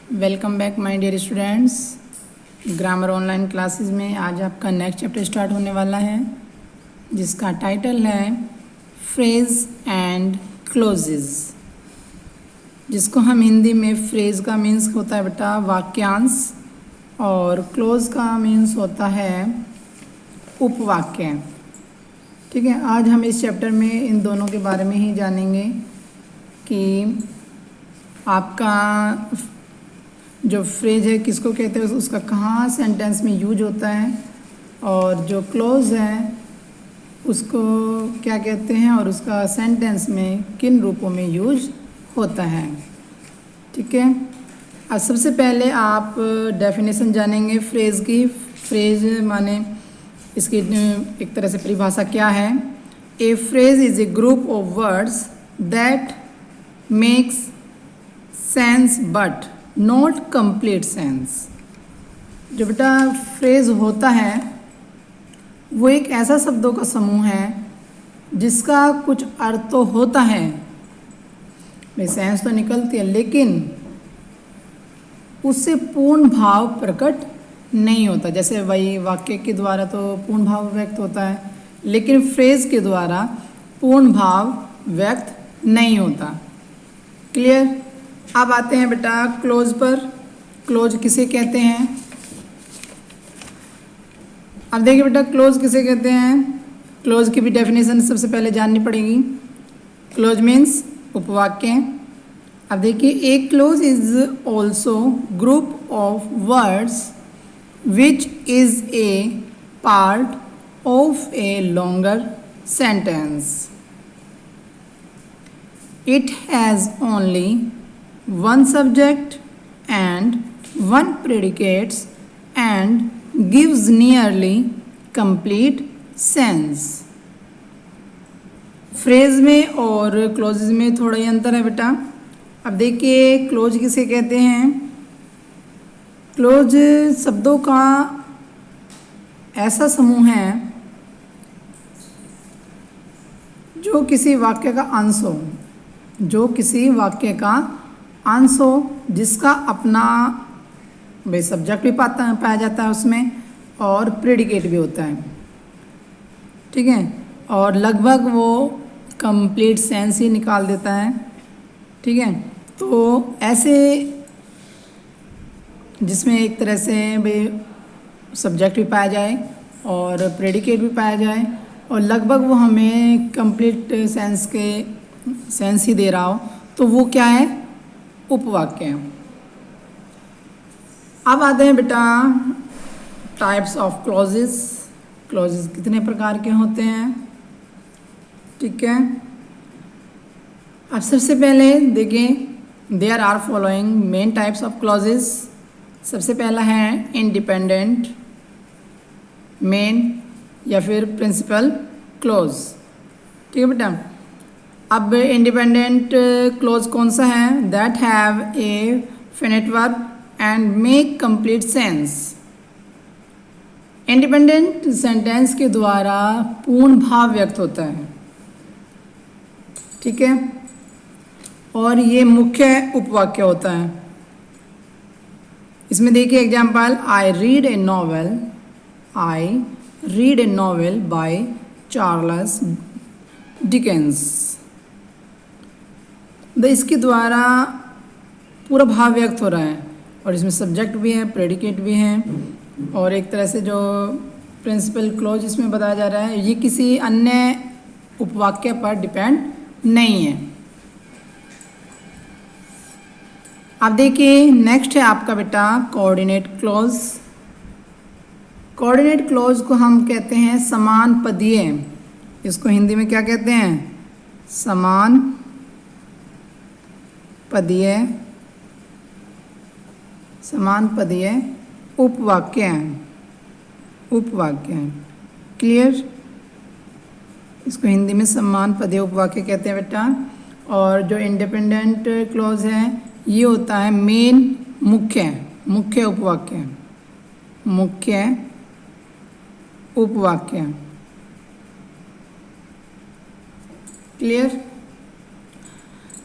Welcome back my dear students. Grammar online classes में आज आपका नेक्स्ट चैप्टर स्टार्ट होने वाला है जिसका टाइटल है फ्रेज एंड क्लोजेस, जिसको हम हिंदी में फ्रेज का मीन्स होता है बेटा वाक्यांश और क्लोज का मीन्स होता है उपवाक्य। ठीक है, आज हम इस चैप्टर में इन दोनों के बारे में ही जानेंगे कि आपका जो फ्रेज है किसको कहते हैं, उसका कहाँ सेंटेंस में यूज होता है, और जो क्लोज है उसको क्या कहते हैं और उसका सेंटेंस में किन रूपों में यूज होता है। ठीक है, अब सबसे पहले आप डेफिनेशन जानेंगे फ्रेज की। फ्रेज माने इसकी एक तरह से परिभाषा क्या है। ए phrase is a group of words that makes sense but not complete sense. जो बेटा फ्रेज होता है वो एक ऐसा शब्दों का समूह है जिसका कुछ अर्थ तो होता है, भाई सेंस तो निकलती है, लेकिन उससे पूर्ण भाव प्रकट नहीं होता। जैसे वही वाक्य के द्वारा तो पूर्ण भाव व्यक्त होता है, लेकिन फ्रेज के द्वारा पूर्ण भाव व्यक्त नहीं होता। क्लियर। अब आते हैं बेटा क्लोज पर। क्लोज किसे कहते हैं? अब देखिए बेटा क्लोज किसे कहते हैं। क्लोज की भी डेफिनेशन सबसे पहले जाननी पड़ेगी। क्लोज मीन्स उपवाक्य। अब देखिए a clause is also group of words which is a part of a longer sentence. It has only one subject and one predicates and gives nearly complete sense। Phrase में और closes में थोड़ा ही अंतर है बेटा। अब देखिए क्लोज किसे कहते हैं। क्लोज शब्दों का ऐसा समूह है जो किसी वाक्य का अंश हो, जो किसी वाक्य का अंश हो, जिसका अपना भाई सब्जेक्ट भी पाया जाता है उसमें और प्रेडिकेट भी होता है। ठीक है, और लगभग वो कंप्लीट सेंस ही निकाल देता है। ठीक है, तो ऐसे जिसमें एक तरह से भाई सब्जेक्ट भी पाया जाए और प्रेडिकेट भी पाया जाए और लगभग वो हमें कंप्लीट सेंस ही दे रहा हो, तो वो क्या है? उपवाक्य। अब आते हैं बेटा टाइप्स ऑफ क्लॉजेस। क्लॉजेस कितने प्रकार के होते हैं? ठीक है, अब सबसे पहले देखिए there are following main types of clauses. सबसे पहला है इंडिपेंडेंट, मेन या फिर प्रिंसिपल क्लॉज। ठीक है बेटा, अब इंडिपेंडेंट क्लोज कौन सा है? That have a finite verb and make complete sense. Independent sentence के द्वारा पूर्ण भाव व्यक्त होता है। ठीक है, और ये मुख्य उपवाक्य होता है। इसमें देखिए example, I read a novel, I read a novel by Charles Dickens. इसके द्वारा पूरा भाव व्यक्त हो रहा है और इसमें सब्जेक्ट भी है, प्रेडिकेट भी हैं, और एक तरह से जो प्रिंसिपल क्लॉज इसमें बताया जा रहा है ये किसी अन्य उपवाक्य पर डिपेंड नहीं है। अब देखिए नेक्स्ट है आपका बेटा कोऑर्डिनेट क्लॉज। कोऑर्डिनेट क्लॉज को हम कहते हैं समान पदीय। इसको हिंदी में क्या कहते हैं? समान पदीय, समान पदीय उपवाक्य। उपवाक्य क्लियर। इसको हिंदी में समान पदीय उपवाक्य कहते हैं बेटा। और जो इंडिपेंडेंट क्लॉज है ये होता है मेन, मुख्य उपवाक्य, मुख्य उपवाक्य। क्लियर।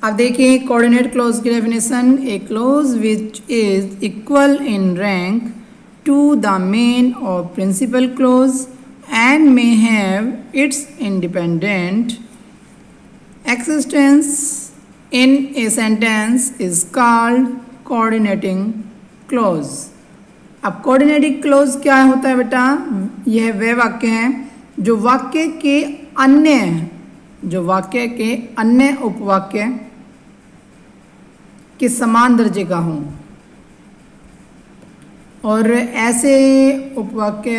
अब देखिए कोऑर्डिनेट क्लोज की definition, a clause which is equal in rank to the main or principal clause and may have its independent existence in a sentence is called coordinating clause। अब coordinating clause क्या होता है बेटा? यह वह वाक्य है जो वाक्य के अन्य उपवाक्य के समान दर्जे का हो, और ऐसे उपवाक्य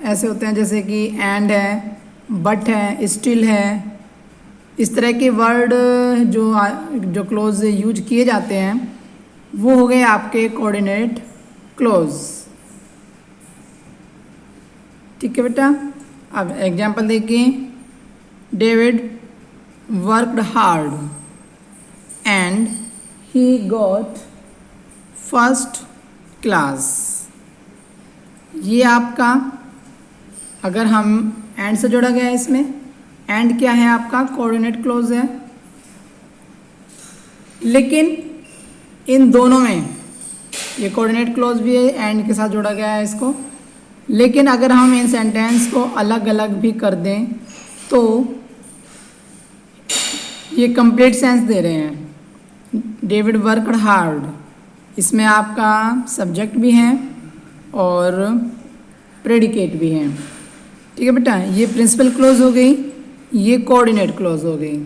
ऐसे होते हैं जैसे कि एंड है, बट है, स्टिल है। इस तरह के वर्ड जो क्लोज यूज किए जाते हैं वो हो गए आपके कोऑर्डिनेट क्लोज। ठीक है बेटा। अब एग्जांपल देखिए, David worked hard and he got first class. ये आपका अगर हम एंड से जोड़ा गया है, इसमें एंड क्या है आपका? कोऑर्डिनेट क्लोज है। लेकिन इन दोनों में ये कोऑर्डिनेट क्लोज भी है, एंड के साथ जोड़ा गया है इसको। लेकिन अगर हम इन सेंटेंस को अलग अलग भी कर दें तो ये कंप्लीट सेंस दे रहे हैं। डेविड वर्कड हार्ड, इसमें आपका सब्जेक्ट भी है और प्रेडिकेट भी है। ठीक है बेटा। ये प्रिंसिपल क्लोज हो गई, ये कोऑर्डिनेट क्लोज हो गई।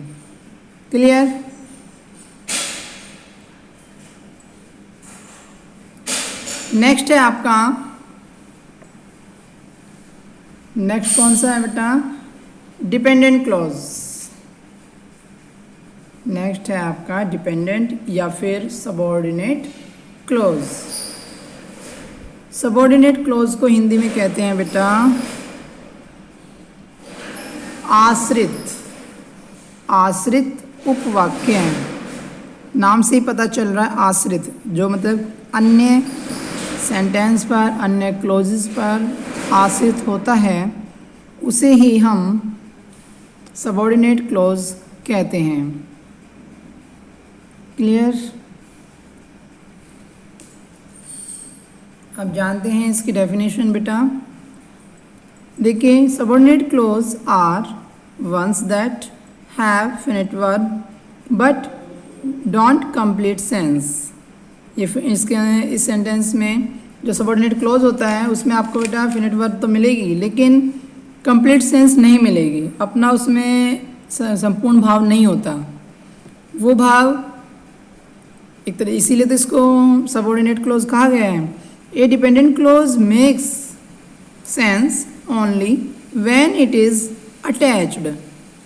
क्लियर? नेक्स्ट है आपका, नेक्स्ट कौन सा है बेटा? Dependent clause. नेक्स्ट है आपका डिपेंडेंट या फिर सबऑर्डिनेट क्लोज। सबऑर्डिनेट क्लोज को हिंदी में कहते हैं बेटा आश्रित। आश्रित उपवाक्य हैं, नाम से ही पता चल रहा है आश्रित, जो मतलब अन्य सेंटेंस पर, अन्य क्लोजेस पर आश्रित होता है, उसे ही हम सबऑर्डिनेट क्लोज कहते हैं। क्लियर? अब जानते हैं इसकी डेफिनेशन बेटा। देखिए, subordinate clause are ones that have finite verb but don't complete sense। ये इस सेंटेंस में जो सबऑर्डिनेट क्लोज होता है उसमें आपको बेटा फिनिट वर्ब तो मिलेगी लेकिन कंप्लीट सेंस नहीं मिलेगी, अपना उसमें संपूर्ण भाव नहीं होता। वो भाव एक तरह, इसीलिए तो इसको सबऑर्डिनेट क्लोज कहा गया है। A dependent clause makes sense only when it is attached.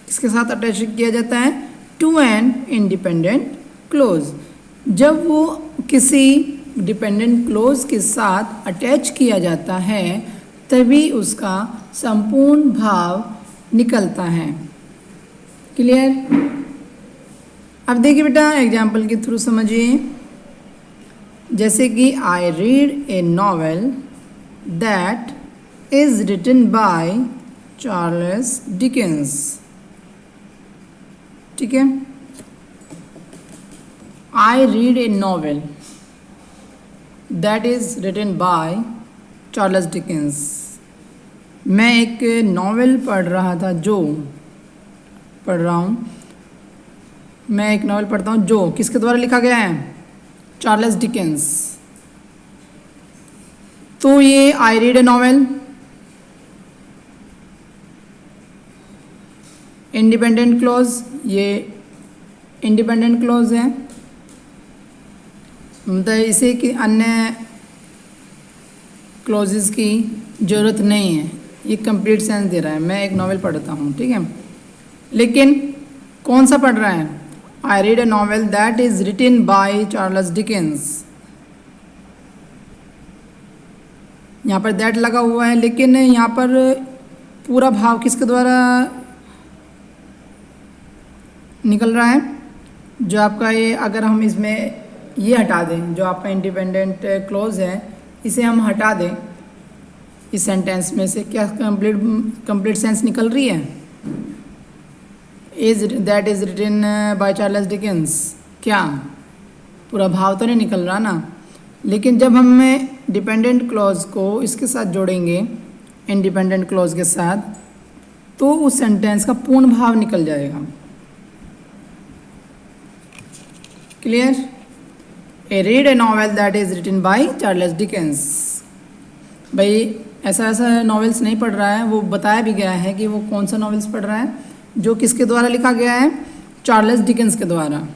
इसके साथ अटैच किया जाता है टू एन इंडिपेंडेंट क्लोज। जब वो किसी डिपेंडेंट क्लोज के साथ अटैच किया जाता है तभी उसका संपूर्ण भाव निकलता है। क्लियर? अब देखिए बेटा एग्जाम्पल के थ्रू समझिए। जैसे कि I read a novel that is written by Charles Dickens. ठीक है, I read a novel that is written by Charles Dickens. मैं एक नॉवेल पढ़ रहा था, मैं एक नॉवेल पढ़ता हूँ जो किसके द्वारा लिखा गया है? Charles Dickens. तो ये आई read a novel independent clause, ये इंडिपेंडेंट क्लोज है, मतलब इसे कि अन्य क्लोजेस की ज़रूरत नहीं है, ये कंप्लीट सेंस दे रहा है। मैं एक नॉवेल पढ़ता हूँ, ठीक है, लेकिन कौन सा पढ़ रहा है? I read a novel that is written by Charles Dickens. यहाँ पर दैट लगा हुआ है, लेकिन यहाँ पर पूरा भाव किसके द्वारा निकल रहा है? जो आपका ये, अगर हम इसमें ये हटा दें, जो आपका इंडिपेंडेंट क्लोज है, इसे हम हटा दें इस सेंटेंस में से, क्या कंप्लीट सेंस निकल रही है? That is written by Charles Dickens. क्या पूरा भाव तो नहीं निकल रहा ना, लेकिन जब हमें डिपेंडेंट क्लॉज को इसके साथ जोड़ेंगे, इंडिपेंडेंट क्लॉज के साथ, तो उस सेंटेंस का पूर्ण भाव निकल जाएगा। Clear? A read a novel that is written by Charles Dickens. भाई ऐसा नॉवेल्स नहीं पढ़ रहा है, वो बताया भी गया है कि वो कौन सा नॉवेल्स पढ़ रहा है, जो किसके द्वारा लिखा गया है, चार्ल्स डिकेंस के द्वारा।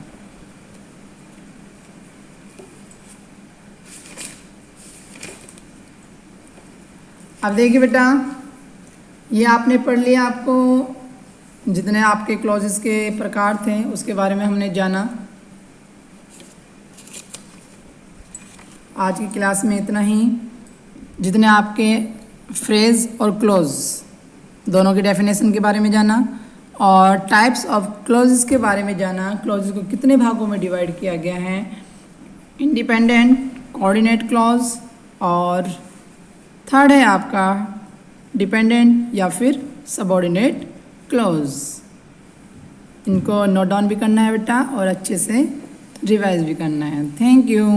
अब देखिए बेटा, ये आपने पढ़ लिया, आपको जितने आपके क्लॉजेस के प्रकार थे उसके बारे में हमने जाना। आज की क्लास में इतना ही। जितने आपके फ्रेज और क्लोज दोनों के डेफिनेशन के बारे में जाना और टाइप्स ऑफ क्लोजेस के बारे में जाना, क्लोजेस को कितने भागों में डिवाइड किया गया है, इंडिपेंडेंट, कोऑर्डिनेट क्लॉज, और थर्ड है आपका डिपेंडेंट या फिर सबऑर्डिनेट क्लॉज। इनको नोट डाउन भी करना है बेटा और अच्छे से रिवाइज भी करना है। Thank you.